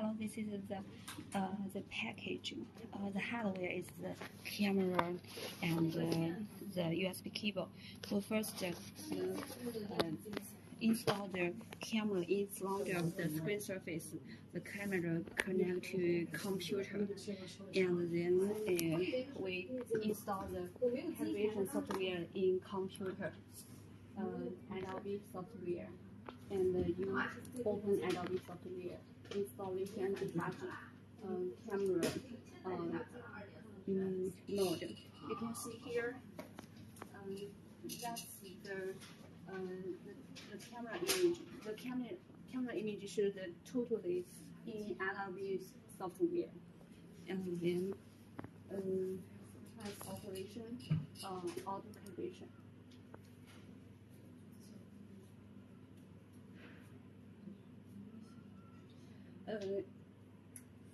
Hello, this is the package. The hardware is the camera and the USB cable. So first, install the camera in front of the screen surface. The camera connect to computer, and then we install the calibration software in computer. Adobe software, and you open Adobe software, installation and debugging, camera mode. You can see here, that's the camera image. The camera image shows totally in Adobe software, and then test operation, auto calibration.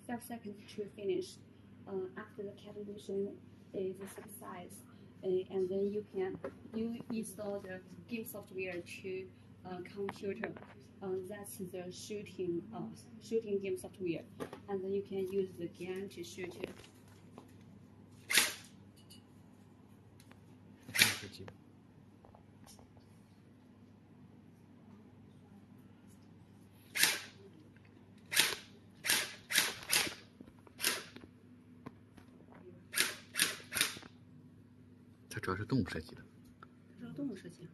5 seconds to finish. After the calibration is success, and then you install the game software to computer. That's the shooting game software, and then you can use the gun to shoot it.它主要是动物设计的。它是动物设计。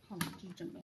好，这是整个。